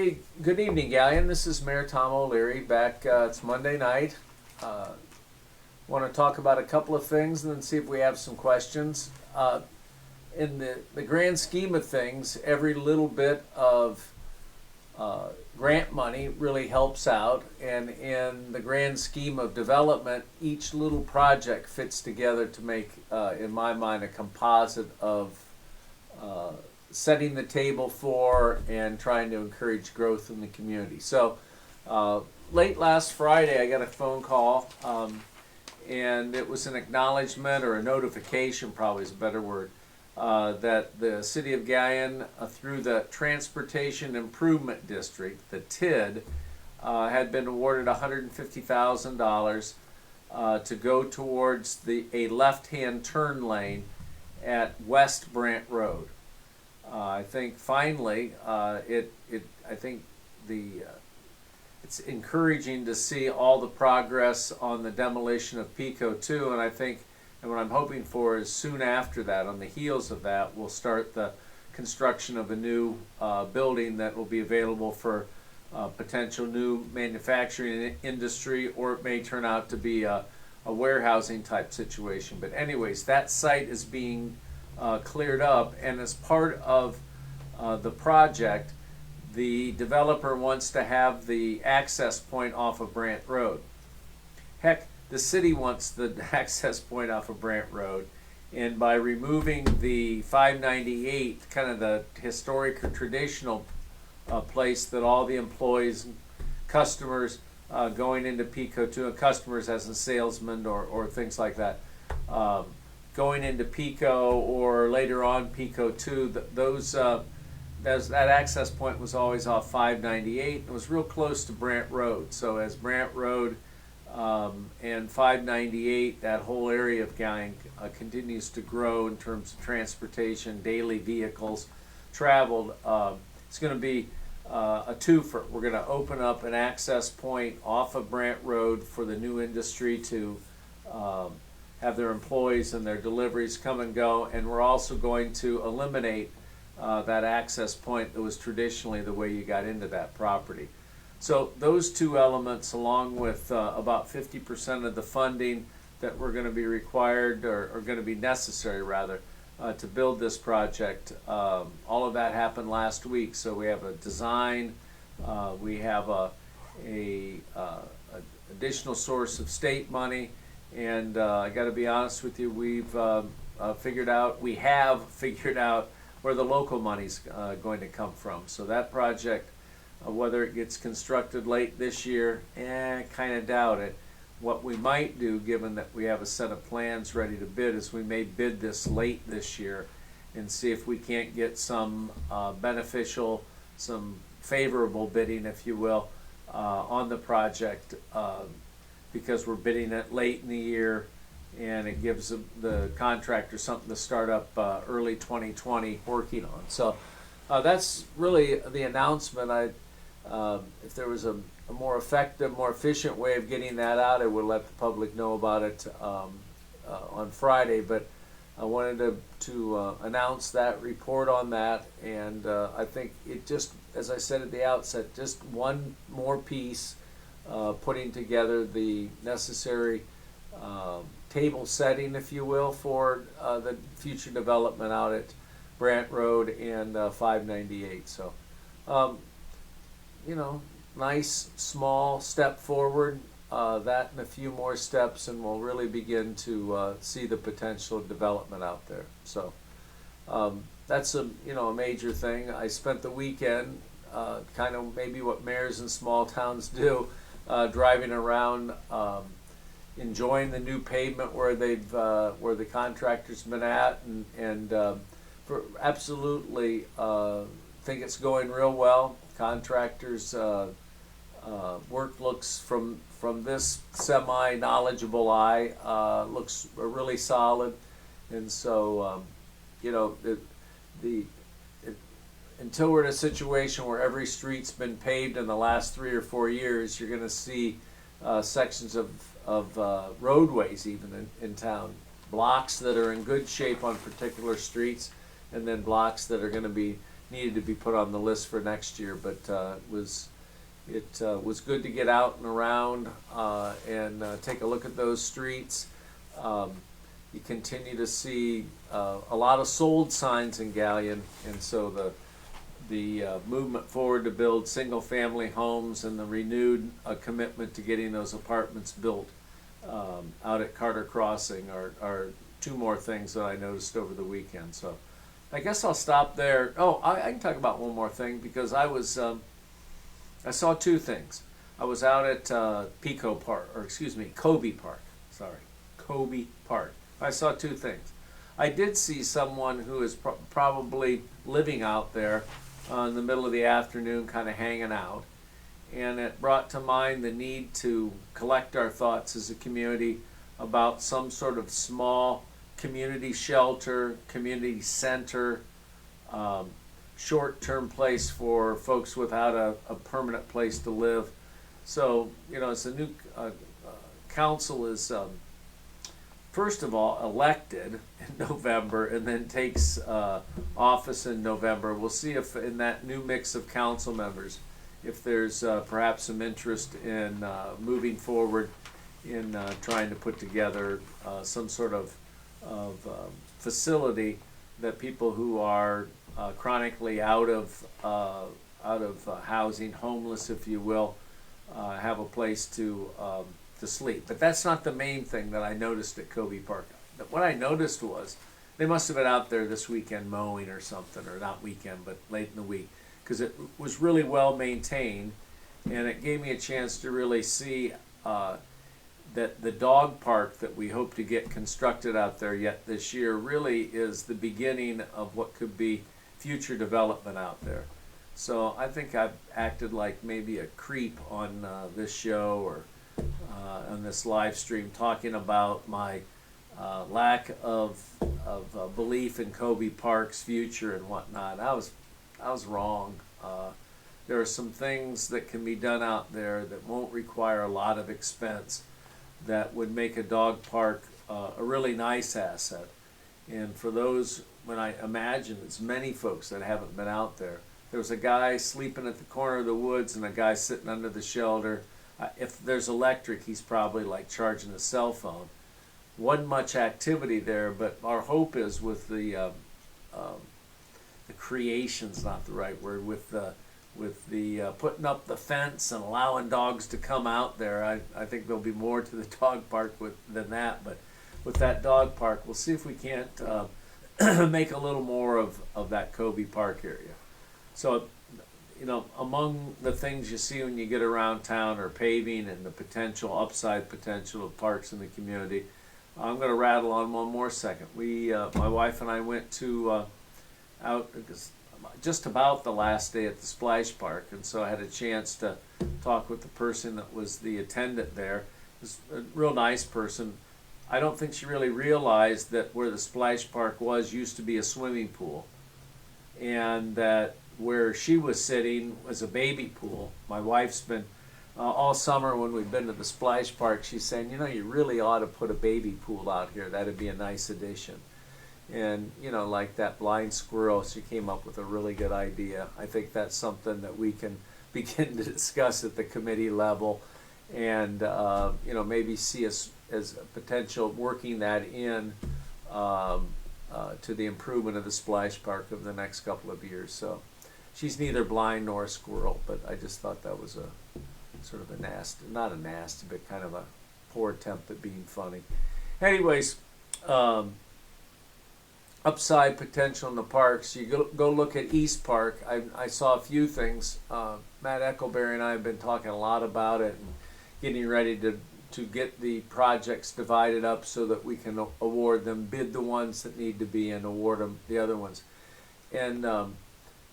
Hey, good evening, Galleon. This is Mayor Tom O'Leary back. It's Monday night. Want to talk about a couple of things and then see if we have some questions. In the grand scheme of things, every little bit of grant money really helps out, and in the grand scheme of development, each little project fits together to make, in my mind, a composite of setting the table for and trying to encourage growth in the community. So late last Friday, I got a phone call, and it was an acknowledgement or a notification, probably is a better word, that the City of Galleon, through the Transportation Improvement District, the TID, had been awarded $150,000 to go towards a left-hand turn lane at West Brant Road. I think finally, it's encouraging to see all the progress on the demolition of Pico 2, and what I'm hoping for is soon after that, on the heels of that, we'll start the construction of a new building that will be available for potential new manufacturing industry, or it may turn out to be a warehousing type situation. But anyways, that site is being cleared up, and as part of the project, the developer wants to have the access point off of Brant Road. Heck, the city wants the access point off of Brant Road, and by removing the 598, kind of the historic or traditional place that all the employees, customers going into Pico 2, and customers as in salesmen or things like that, going into Pico or later on Pico 2, that access point was always off 598. It was real close to Brant Road. So as Brant Road and 598, that whole area of Galleon continues to grow in terms of transportation, daily vehicles traveled. It's going to be a twofer. We're going to open up an access point off of Brant Road for the new industry to have their employees and their deliveries come and go, and we're also going to eliminate that access point that was traditionally the way you got into that property. So those two elements, along with about 50% of the funding that we're going to be required, or going to be necessary rather, to build this project, all of that happened last week. So we have a design, we have a additional source of state money, and I got to be honest with you, we have figured out where the local money's going to come from. So that project, whether it gets constructed late this year, kind of doubt it. What we might do, given that we have a set of plans ready to bid, is we may bid this late this year and see if we can't get some beneficial, some favorable bidding, if you will, on the project, because we're bidding it late in the year, and it gives the contractor something to start up early 2020 working on. So that's really the announcement. If there was a more effective, more efficient way of getting that out, I would let the public know about it on Friday. But I wanted to announce that, report on that, and I think it just, as I said at the outset, just one more piece, putting together the necessary table setting, if you will, for the future development out at Brant Road and 598. So, nice small step forward, that and a few more steps, and we'll really begin to see the potential of development out there. So that's a major thing. I spent the weekend, kind of maybe what mayors in small towns do, driving around, enjoying the new pavement where where the contractor's been at, and for absolutely think it's going real well. Contractors' work looks, from this semi-knowledgeable eye, looks really solid, and so until we're in a situation where every street's been paved in the last 3 or 4 years, you're going to see sections of roadways even in town, blocks that are in good shape on particular streets, and then blocks that are going to be needed to be put on the list for next year. But it was good to get out and around and take a look at those streets. You continue to see a lot of sold signs in Galion, and so the movement forward to build single-family homes and the renewed commitment to getting those apartments built out at Carter Crossing are two more things that I noticed over the weekend. So I guess I'll stop there. Oh, I can talk about one more thing, because I saw two things. I was out at Kobe Park. Sorry, Kobe Park. I saw two things. I did see someone who is probably living out there in the middle of the afternoon, kind of hanging out. And it brought to mind the need to collect our thoughts as a community about some sort of small community shelter, community center, short-term place for folks without a permanent place to live. So, it's a new council is first of all elected in November and then takes office in November. We'll see if in that new mix of council members, if there's perhaps some interest in moving forward in trying to put together some sort of facility that people who are chronically out of housing, homeless, if you will, have a place to sleep. But that's not the main thing that I noticed at Kobe Park. What I noticed was they must have been out there this weekend mowing or something, or not weekend, but late in the week, because it was really well maintained, and it gave me a chance to really see that the dog park that we hope to get constructed out there yet this year really is the beginning of what could be future development out there. So I think I've acted like maybe a creep on this show or on this live stream, talking about my lack of belief in Kobe Park's future and whatnot. I was wrong. There are some things that can be done out there that won't require a lot of expense that would make a dog park a really nice asset. And for those, when I imagine as many folks that haven't been out there was a guy sleeping at the corner of the woods and a guy sitting under the shelter. If there's electric, he's probably like charging a cell phone. Wasn't much activity there, but our hope is with the creation's not the right word, with the putting up the fence and allowing dogs to come out there. I think there'll be more to the dog park than that, but with that dog park, we'll see if we can't make a little more of that Kobe Park area. So, among the things you see when you get around town are paving and the upside potential of parks in the community. I'm going to rattle on one more second. My wife and I went to out just about the last day at the Splash Park, and so I had a chance to talk with the person that was the attendant there. It was a real nice person. I don't think she really realized that where the Splash Park used to be a swimming pool, and that where she was sitting was a baby pool. My wife's been all summer when we've been to the Splash Park, she's saying, you really ought to put a baby pool out here. That'd be a nice addition. And, like that blind squirrel, she came up with a really good idea. I think that's something that we can begin to discuss at the committee level, and, maybe see us as a potential working that in to the improvement of the Splash Park over the next couple of years. So she's neither blind nor a squirrel, but I just thought that was a sort of not a nasty, but kind of a poor attempt at being funny. Anyways, upside potential in the parks. You go look at East Park. I saw a few things. Matt Eckelberry and I have been talking a lot about it and getting ready to get the projects divided up so that we can award them, bid the ones that need to be, and award them the other ones. And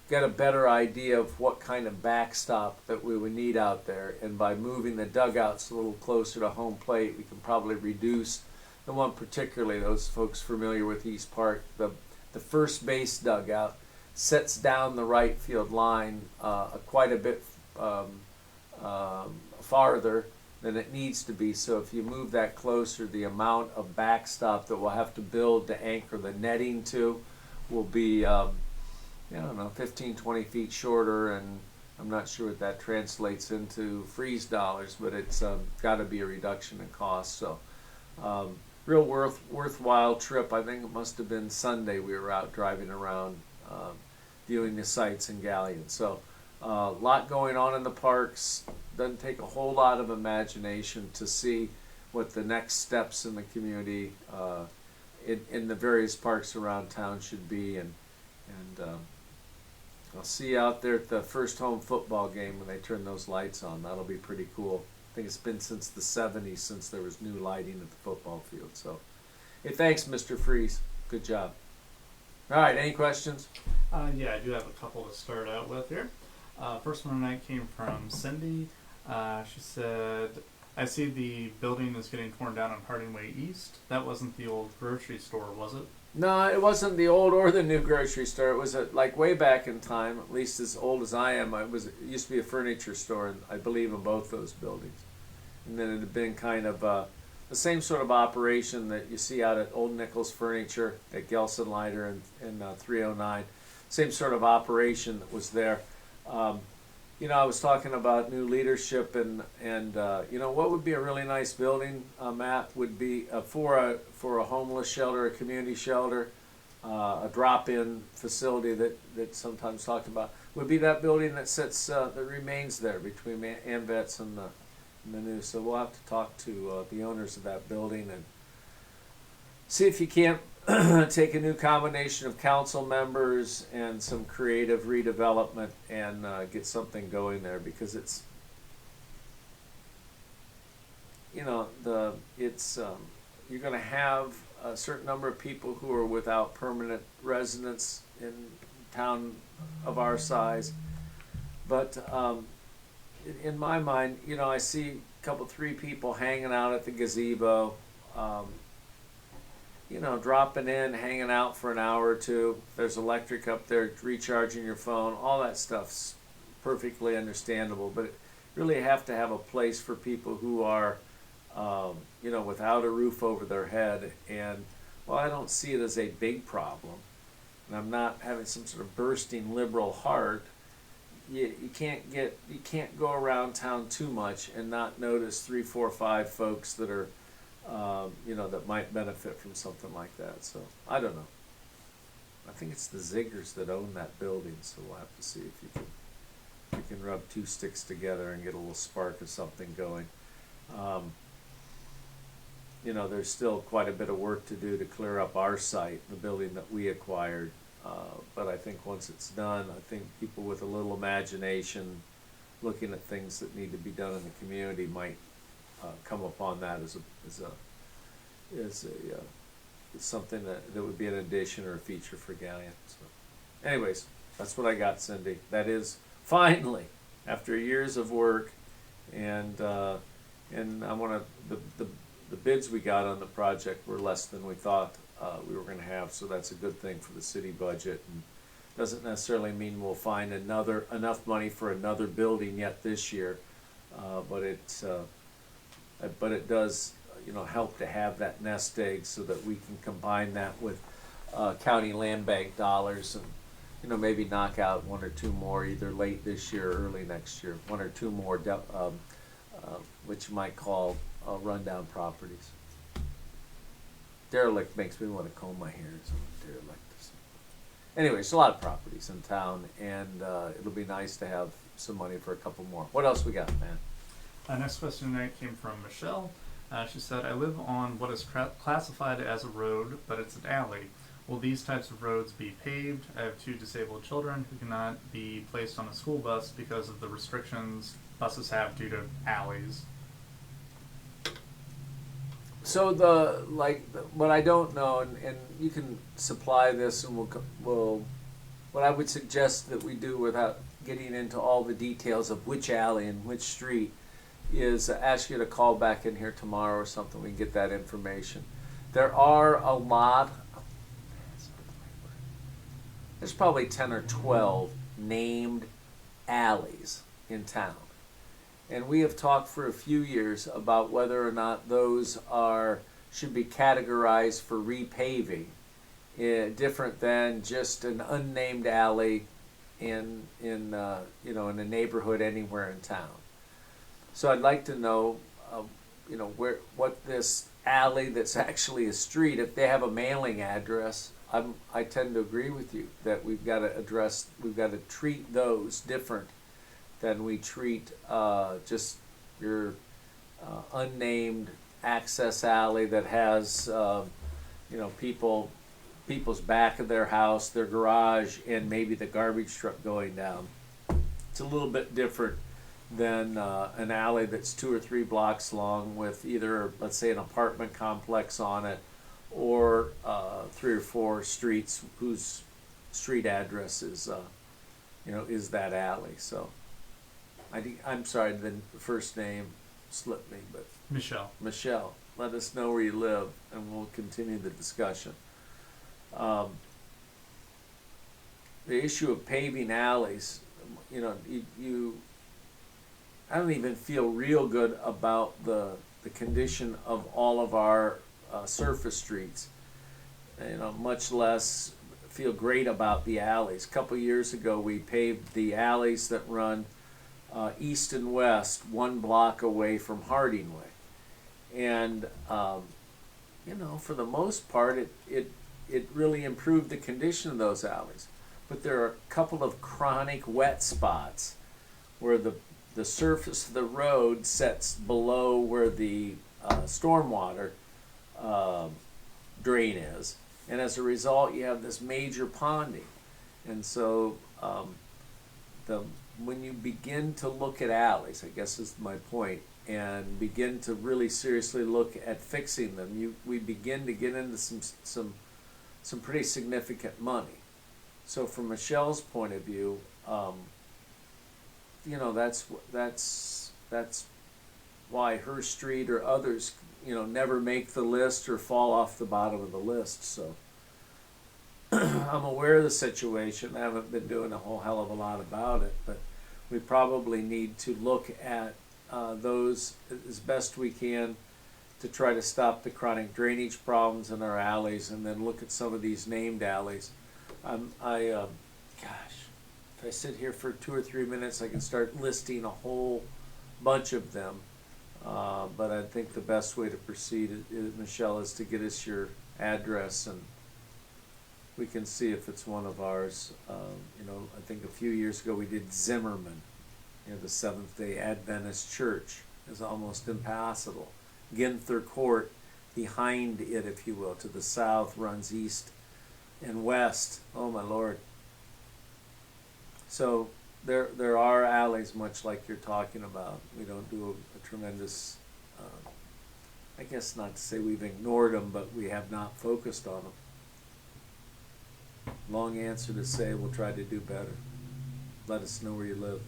get a better idea of what kind of backstop that we would need out there. And by moving the dugouts a little closer to home plate, we can probably reduce the one, particularly those folks familiar with East Park, the first base dugout sets down the right field line quite a bit farther than it needs to be. So if you move that closer, the amount of backstop that we'll have to build to anchor the netting to will be I don't know, 15, 20 feet shorter, and I'm not sure what that translates into freeze dollars, but it's got to be a reduction in cost. So, real worthwhile trip. I think it must have been Sunday we were out driving around viewing the sights in Galion. So, a lot going on in the parks. Doesn't take a whole lot of imagination to see what the next steps in the community in the various parks around town should be, and I'll see you out there at the first home football game when they turn those lights on. That'll be pretty cool. I think it's been since the 70s since there was new lighting at the football field. So, hey, thanks, Mr. Freeze. Good job. All right, any questions? Yeah, I do have a couple to start out with here. First one tonight came from Cindy. She said, I see the building is getting torn down on Harding Way East. That wasn't the old grocery store, was it? No, it wasn't the old or the new grocery store. It was like way back in time, at least as old as I am. It used to be a furniture store, and I believe in both those buildings. And then it had been kind of the same sort of operation that you see out at Old Nichols Furniture at Gelson-Leiter in 309. Same sort of operation that was there. I was talking about new leadership, and what would be a really nice building, Matt, would be for a homeless shelter, a community shelter, a drop-in facility that sometimes talked about, would be that building that sits that remains there between AMVETS and the new. So we'll have to talk to the owners of that building and see if you can't take a new combination of council members and some creative redevelopment and get something going there, because it's you're going to have a certain number of people who are without permanent residence in town of our size, but in my mind, I see a couple, three people hanging out at the gazebo. Dropping in, hanging out for an hour or two. There's electric up there, recharging your phone. All that stuff's perfectly understandable, but really have to have a place for people who are, without a roof over their head. And while I don't see it as a big problem, and I'm not having some sort of bursting liberal heart, you can't go around town too much and not notice 3, 4, 5 folks that are that might benefit from something like that. So I don't know. I think it's the Ziggers that own that building, so we'll have to see if you can rub two sticks together and get a little spark of something going. There's still quite a bit of work to do to clear up our site, the building that we acquired. But I think once it's done, I think people with a little imagination, looking at things that need to be done in the community, might come upon that as something that would be an addition or a feature for Galion. So, anyways, that's what I got, Cindy. That is finally, after years of work, and I want to the bids we got on the project were less than we thought we were going to have, so that's a good thing for the city budget. And doesn't necessarily mean we'll find enough money for another building yet this year, but it does, help to have that nest egg so that we can combine that with county land bank dollars and, maybe knock out 1 or 2 more either late this year or early next year. 1 or 2 more, which you might call rundown properties. Derelict makes me want to comb my hair. So derelict. Anyways, a lot of properties in town, and it'll be nice to have some money for a couple more. What else we got, man? Next question tonight came from Michelle. She said, I live on what is classified as a road, but it's an alley. Will these types of roads be paved? I have 2 disabled children who cannot be placed on a school bus because of the restrictions buses have due to alleys. So what I don't know, and you can supply this, and we'll what I would suggest that we do without getting into all the details of which alley and which street is ask you to call back in here tomorrow or something. We can get that information. There are a lot. There's probably 10 or 12 named alleys in town. And we have talked for a few years about whether or not those should be categorized for repaving different than just an unnamed alley in in a neighborhood anywhere in town. So I'd like to know, what this alley that's actually a street, if they have a mailing address, I tend to agree with you that we've got to treat those different than we treat just your unnamed access alley that has people's back of their house, their garage, and maybe the garbage truck going down. It's a little bit different than an alley that's 2 or 3 blocks long with either, let's say, an apartment complex on it, or 3 or 4 streets whose street address is that alley. So I'm sorry, the first name slipped me, but Michelle, let us know where you live, and we'll continue the discussion. The issue of paving alleys, I don't even feel real good about the condition of all of our surface streets. Much less feel great about the alleys. A couple years ago, we paved the alleys that run east and west 1 block away from Harding Way, and for the most part, it really improved the condition of those alleys. But there are a couple of chronic wet spots where the surface of the road sets below where the stormwater drain is, and as a result, you have this major ponding. And so, when you begin to look at alleys, I guess is my point, and begin to really seriously look at fixing them, we begin to get into some pretty significant money. So from Michelle's point of view, that's why her street or others, never make the list or fall off the bottom of the list. So I'm aware of the situation. I haven't been doing a whole hell of a lot about it, but we probably need to look at those as best we can to try to stop the chronic drainage problems in our alleys, and then look at some of these named alleys. If I sit here for 2 or 3 minutes, I can start listing a whole bunch of them. But I think the best way to proceed, Michelle, is to get us your address, and we can see if it's one of ours. I think a few years ago we did Zimmerman, the Seventh-day Adventist Church. Is almost impassable. Ginther Court, behind it, if you will, to the south, runs east and west. Oh my Lord. So there are alleys much like you're talking about. We don't do a tremendous, I guess not to say we've ignored them, but we have not focused on them. Long answer to say we'll try to do better. Let us know where you live.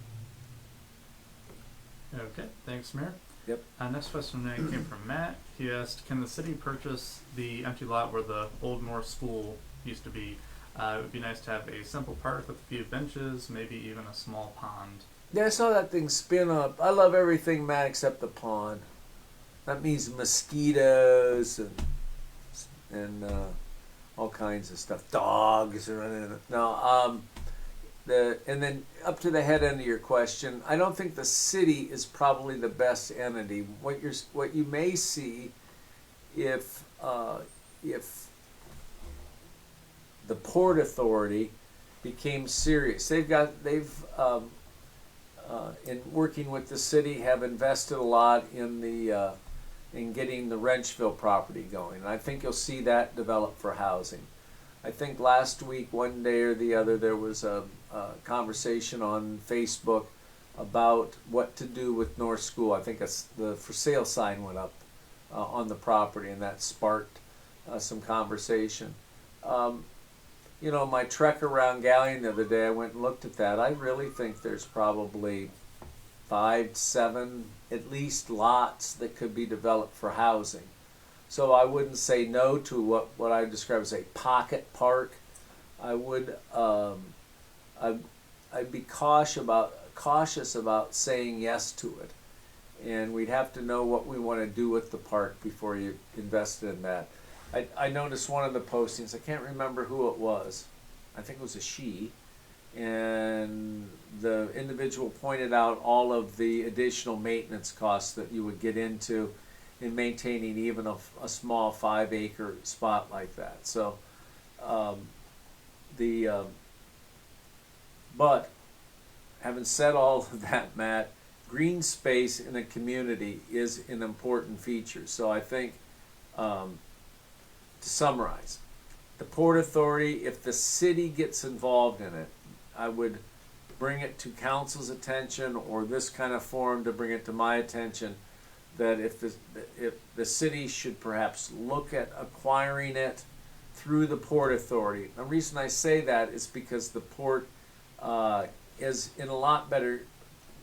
Okay, thanks, Mayor. Yep. Next question tonight came from Matt. He asked, can the city purchase the empty lot where the Old North School used to be? It would be nice to have a simple park with a few benches, maybe even a small pond. Yeah, I saw that thing spin up. I love everything, Matt, except the pond. That means mosquitoes and all kinds of stuff. Dogs are running in it. No, and then up to the head end of your question, I don't think the city is probably the best entity. What you may see if the Port Authority became serious. They've in working with the city, have invested a lot in getting the Wrenchville property going. And I think you'll see that develop for housing. I think last week, one day or the other, there was a conversation on Facebook about what to do with North School. I think the for sale sign went up on the property, and that sparked some conversation. My trek around Galion the other day, I went and looked at that. I really think there's probably 5, 7 at least lots that could be developed for housing. So I wouldn't say no to what I describe as a pocket park. I would I'd be cautious about saying yes to it, and we'd have to know what we want to do with the park before you invested in that. I noticed one of the postings, I can't remember who it was, I think it was a she, and the individual pointed out all of the additional maintenance costs that you would get into in maintaining even a small 5-acre spot like that. So, the but having said all of that, Matt, green space in a community is an important feature. So I think, to summarize, the Port Authority, if the city gets involved in it, I would bring it to council's attention or this kind of forum to bring it to my attention that if the city should perhaps look at acquiring it through the Port Authority. The reason I say that is because the port is in a lot better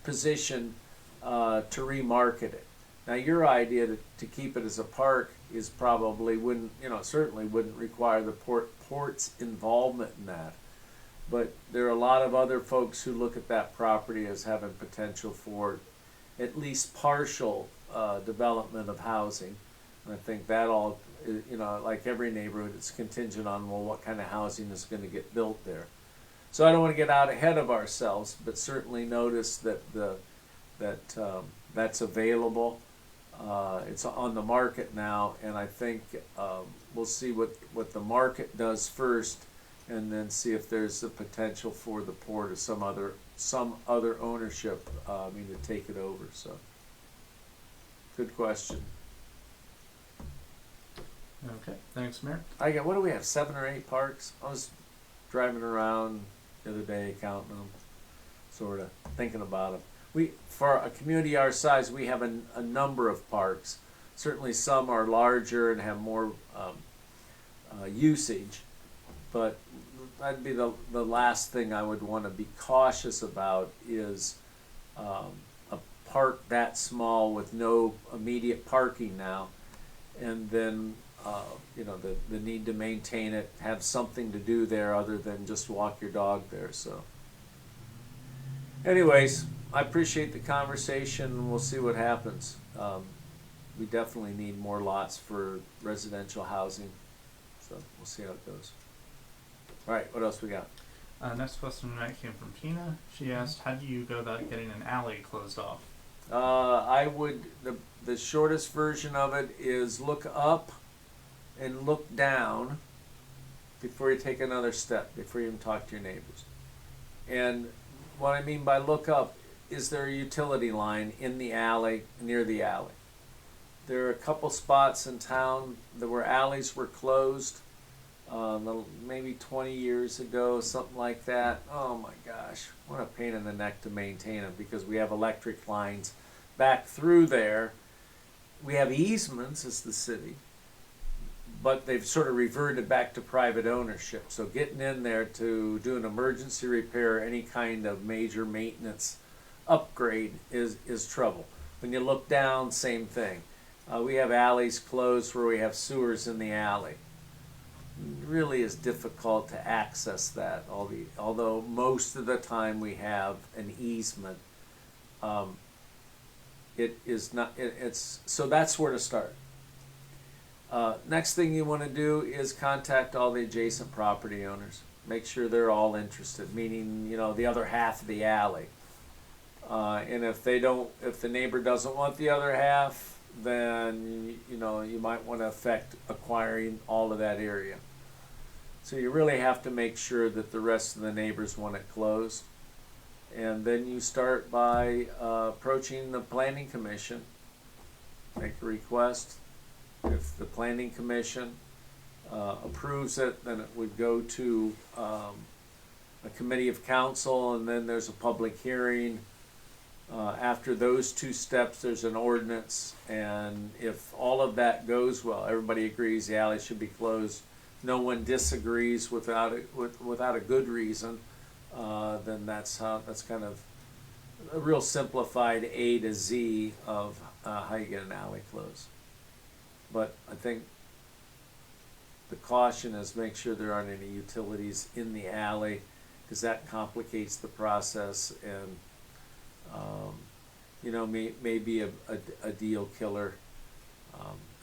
position to remarket it. Now, your idea to keep it as a park is probably wouldn't, certainly wouldn't require the port's involvement in that. But there are a lot of other folks who look at that property as having potential for at least partial development of housing. And I think that all, like every neighborhood, it's contingent on, well, what kind of housing is going to get built there. So I don't want to get out ahead of ourselves, but certainly notice that that's available. It's on the market now, and I think we'll see what the market does first, and then see if there's the potential for the port or some other ownership to take it over. So, good question. Okay, thanks, Mayor. What do we have? 7 or 8 parks? I was driving around the other day counting them, sort of thinking about them. For a community our size, we have a number of parks. Certainly some are larger and have more usage, but that'd be the last thing I would want to be cautious about is a park that small with no immediate parking now, and then the need to maintain it, have something to do there other than just walk your dog there. So anyways, I appreciate the conversation. We'll see what happens. We definitely need more lots for residential housing, so we'll see how it goes. All right, what else we got? Next question tonight came from Tina. She asked, how do you go about getting an alley closed off? The shortest version of it is look up and look down before you take another step, before you even talk to your neighbors. And what I mean by look up, is there a utility line in the alley, near the alley? There are a couple spots in town where alleys were closed, maybe 20 years ago, something like that. Oh my gosh, what a pain in the neck to maintain them, because we have electric lines back through there. We have easements as the city, but they've sort of reverted back to private ownership. So getting in there to do an emergency repair, any kind of major maintenance upgrade is trouble. When you look down, same thing. We have alleys closed where we have sewers in the alley. It really is difficult to access that, although most of the time we have an easement. It is not. It's so that's where to start. Next thing you want to do is contact all the adjacent property owners. Make sure they're all interested, meaning the other half of the alley. And if the neighbor doesn't want the other half, then you might want to affect acquiring all of that area. So you really have to make sure that the rest of the neighbors want it closed. And then you start by approaching the planning commission, make a request. If the planning commission approves it, then it would go to a committee of council, and then there's a public hearing. After those 2 steps, there's an ordinance, and if all of that goes well, everybody agrees the alley should be closed, no one disagrees without a good reason, then that's kind of a real simplified A to Z of how you get an alley closed. But I think the caution is make sure there aren't any utilities in the alley, because that complicates the process and may be a deal killer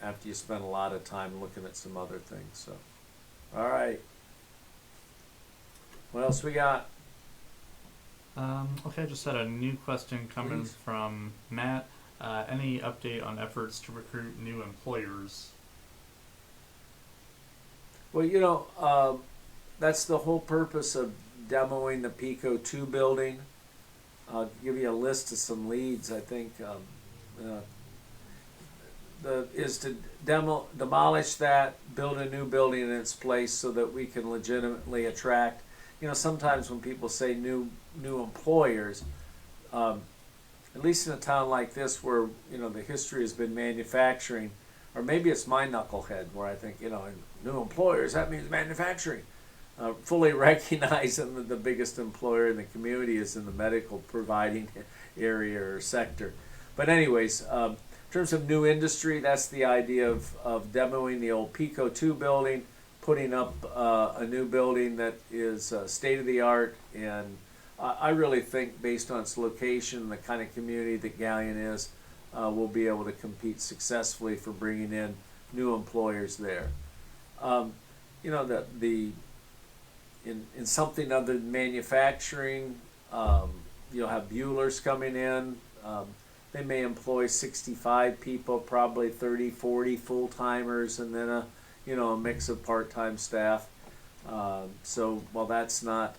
after you spend a lot of time looking at some other things. So, all right. What else we got? Okay, I just had a new question coming Please. from Matt. Any update on efforts to recruit new employers? Well, that's the whole purpose of demoing the Pico 2 building. I'll give you a list of some leads. I think is to demolish that, build a new building in its place so that we can legitimately attract. Sometimes when people say new employers, at least in a town like this where the history has been manufacturing, or maybe it's my knucklehead where I think new employers, that means manufacturing. Fully recognizing that the biggest employer in the community is in the medical providing area or sector. But anyways, in terms of new industry, that's the idea of demoing the old Pico 2 building, putting up a new building that is state-of-the-art, and I really think based on its location, the kind of community that Galion is, we'll be able to compete successfully for bringing in new employers there. In something other than manufacturing, you'll have Bueller's coming in. They may employ 65 people, probably 30, 40 full-timers, and then a mix of part-time staff. So while that's not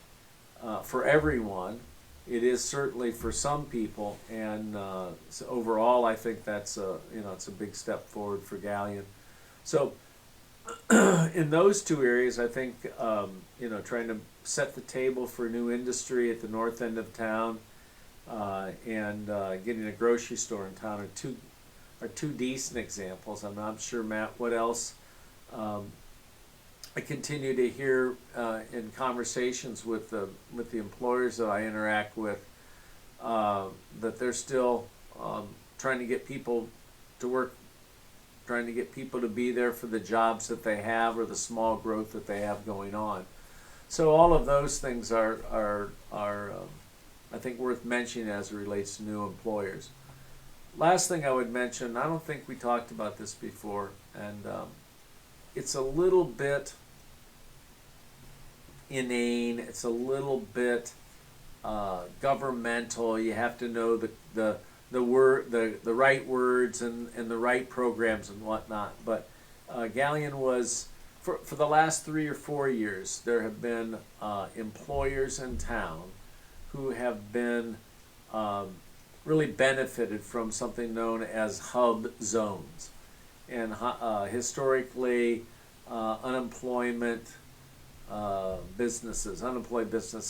for everyone, it is certainly for some people, and so overall, I think that's it's a big step forward for Galion. So in those two areas, I think trying to set the table for new industry at the north end of town, and getting a grocery store in town are two decent examples. I'm not sure, Matt, what else. I continue to hear in conversations with the employers that I interact with that they're still trying to get people to work, trying to get people to be there for the jobs that they have or the small growth that they have going on. So all of those things are I think worth mentioning as it relates to new employers. Last thing I would mention, I don't think we talked about this before, and it's a little bit inane. It's a little bit governmental. You have to know the right words and the right programs and whatnot. But Galion was for the last 3 or 4 years, there have been employers in town who have been really benefited from something known as hub zones. And historically, unemployed business,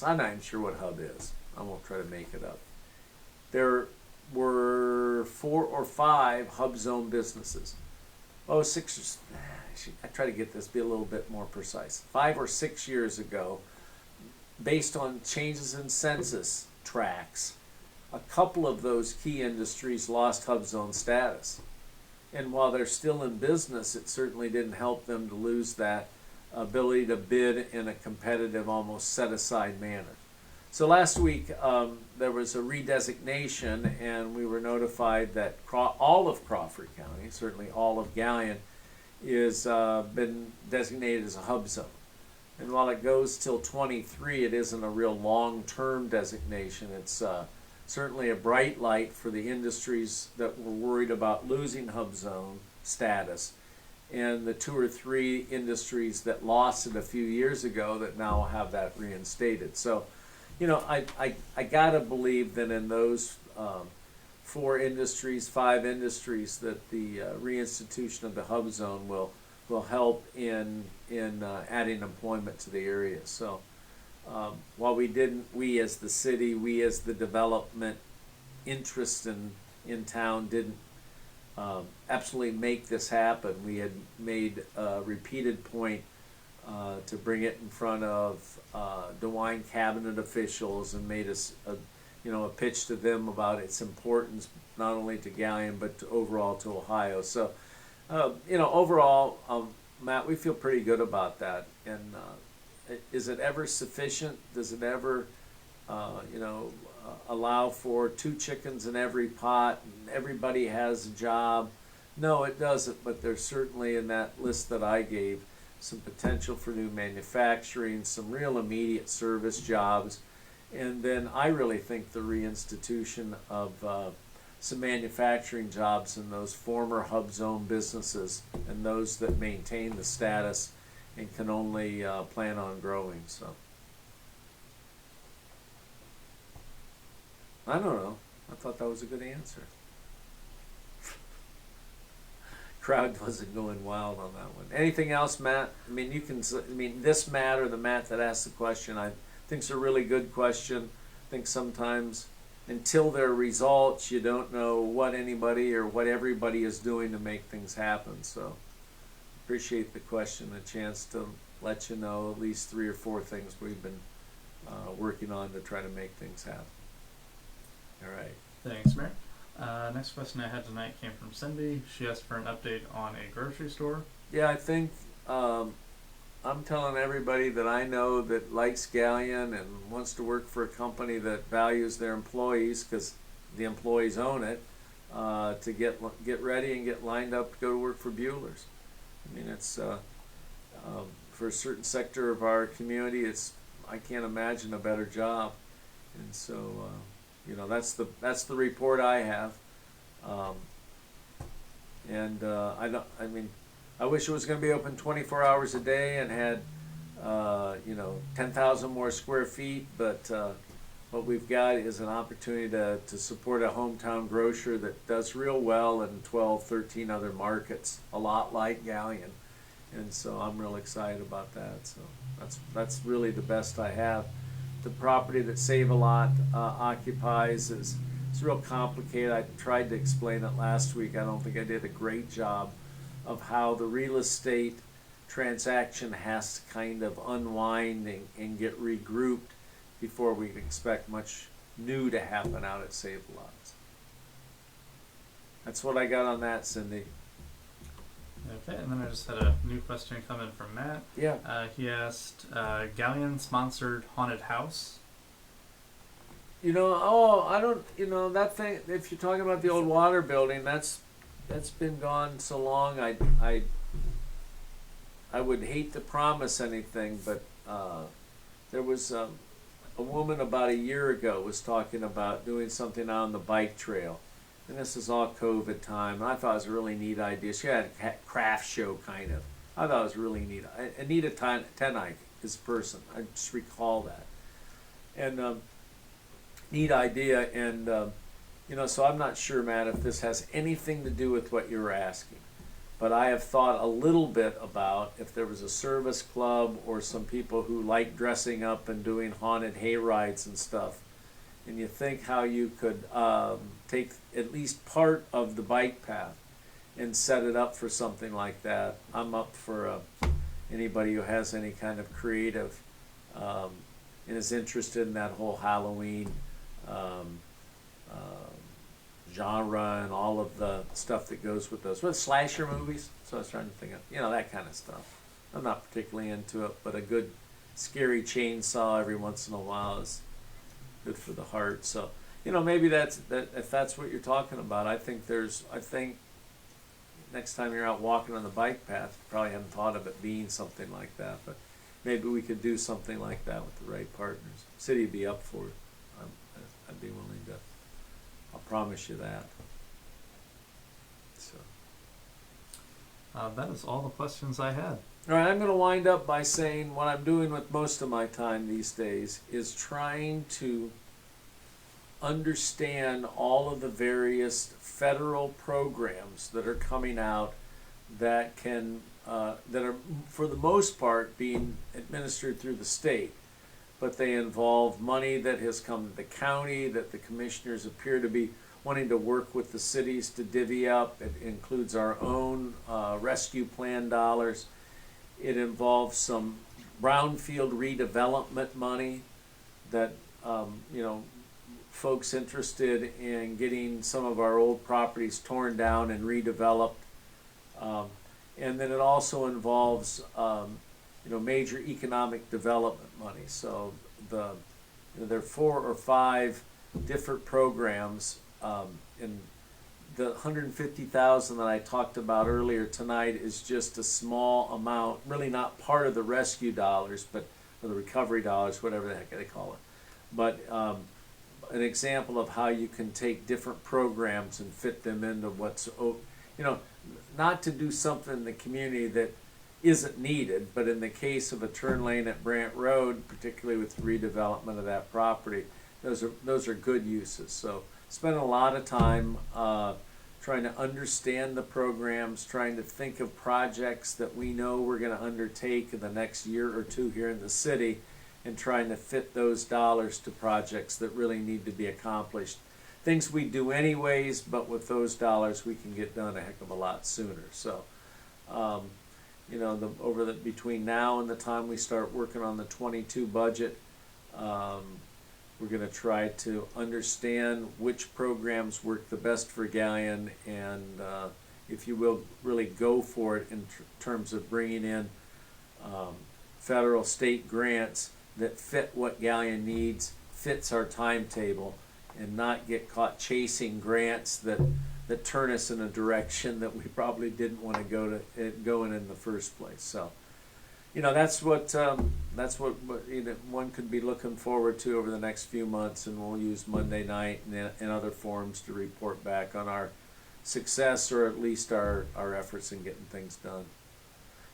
I'm not even sure what hub is. I won't try to make it up. There were 4 or 5 hub zone businesses. I try to get this, be a little bit more precise. 5 or 6 years ago, based on changes in census tracts, a couple of those key industries lost hub zone status. And while they're still in business, it certainly didn't help them to lose that ability to bid in a competitive, almost set-aside manner. So last week, there was a redesignation, and we were notified that all of Crawford County, certainly all of Galion, is been designated as a hub zone. And while it goes till 23, it isn't a real long-term designation. It's certainly a bright light for the industries that were worried about losing hub zone status, and the 2 or 3 industries that lost it a few years ago that now have that reinstated. So, I gotta believe that in those 4 industries, 5 industries, that the reinstitution of the hub zone will help in adding employment to the area. So while we as the city, we as the development interest in town didn't absolutely make this happen, we had made a repeated point to bring it in front of DeWine cabinet officials and made a pitch to them about its importance not only to Galion but overall to Ohio. So overall, Matt, we feel pretty good about that. And is it ever sufficient? Does it ever allow for 2 chickens in every pot and everybody has a job? No, it doesn't, but there's certainly in that list that I gave some potential for new manufacturing, some real immediate service jobs, and then I really think the reinstitution of some manufacturing jobs in those former hub zone businesses and those that maintain the status and can only plan on growing. So I don't know. I thought that was a good answer. Crowd wasn't going wild on that one. Anything else, Matt? I mean, you can. I mean, this Matt or the Matt that asked the question, I think it's a really good question. I think sometimes until there are results, you don't know what anybody or what everybody is doing to make things happen. So, appreciate the question, a chance to let you know at least 3 or 4 things we've been working on to try to make things happen. All right. Thanks, Mayor. Next question I had tonight came from Cindy. She asked for an update on a grocery store. Yeah, I think I'm telling everybody that I know that likes Galleon and wants to work for a company that values their employees, because the employees own it, to get ready and get lined up to go to work for Bueller's. I mean, it's for a certain sector of our community, I can't imagine a better job, and so that's the report I have, I wish it was going to be open 24 hours a day and had 10,000 more square feet, but what we've got is an opportunity to support a hometown grocer that does real well in 12, 13 other markets, a lot like Galleon. And so I'm real excited about that. So that's really the best I have. The property that Save-A-Lot occupies is real complicated. I tried to explain it last week. I don't think I did a great job of how the real estate transaction has to kind of unwind and get regrouped before we can expect much new to happen out at Save-A-Lot. That's what I got on that, Cindy. Okay, and then I just had a new question come in from Matt. Yeah. He asked, Galleon-sponsored haunted house. That thing, if you're talking about the old water building, that's been gone so long, I would hate to promise anything, but there was a woman about a year ago was talking about doing something on the bike trail. And this is all COVID time. And I thought it was a really neat idea. She had a craft show, kind of. I thought it was really neat. Anita Tenike is a person. I just recall that. And neat idea. And, so I'm not sure, Matt, if this has anything to do with what you're asking. But I have thought a little bit about if there was a service club or some people who like dressing up and doing haunted hay rides and stuff. And you think how you could take at least part of the bike path and set it up for something like that. I'm up for anybody who has any kind of creative and is interested in that whole Halloween genre and all of the stuff that goes with those. What, slasher movies? So I was trying to think of, that kind of stuff. I'm not particularly into it, but a good scary chainsaw every once in a while is good for the heart. So, maybe that if that's what you're talking about, I think next time you're out walking on the bike path, you probably haven't thought of it being something like that, but maybe we could do something like that with the right partners. City would be up for it. I'd be willing to. I'll promise you that. So. That is all the questions I had. All right, I'm going to wind up by saying what I'm doing with most of my time these days is trying to understand all of the various federal programs that are coming out that can that are for the most part being administered through the state, but they involve money that has come to the county that the commissioners appear to be wanting to work with the cities to divvy up. It includes our own rescue plan dollars. It involves some brownfield redevelopment money that, folks interested in getting some of our old properties torn down and redeveloped. And then it also involves, major economic development money. So there are 4 or 5 different programs, and the 150,000 that I talked about earlier tonight is just a small amount, really not part of the rescue dollars, but or the recovery dollars, whatever the heck they call it. But an example of how you can take different programs and fit them into what's, not to do something in the community that isn't needed, but in the case of a turn lane at Brant Road, particularly with redevelopment of that property, those are good uses. So spend a lot of time trying to understand the programs, trying to think of projects that we know we're going to undertake in the next year or two here in the city, and trying to fit those dollars to projects that really need to be accomplished. Things we do anyways, but with those dollars we can get done a heck of a lot sooner. So, between now and the time we start working on the 22 budget, we're going to try to understand which programs work the best for Galleon, and if you will, really go for it in terms of bringing in federal, state grants that fit what Galleon needs, fits our timetable, and not get caught chasing grants that turn us in a direction that we probably didn't want to go in the first place. So, that's what one could be looking forward to over the next few months, and we'll use Monday night and other forums to report back on our success, or at least our efforts in getting things done.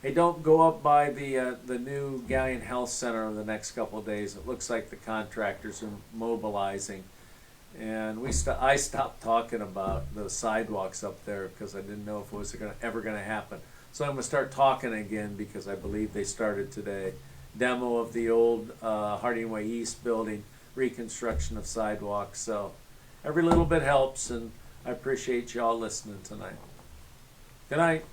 Hey, don't go up by the new Galleon Health Center over the next couple of days. It looks like the contractors are mobilizing, and I stopped talking about the sidewalks up there because I didn't know if it was ever going to happen. So I'm going to start talking again because I believe they started today. Demo of the old Harding Way East building, reconstruction of sidewalks. So every little bit helps, and I appreciate you all listening tonight. Good night.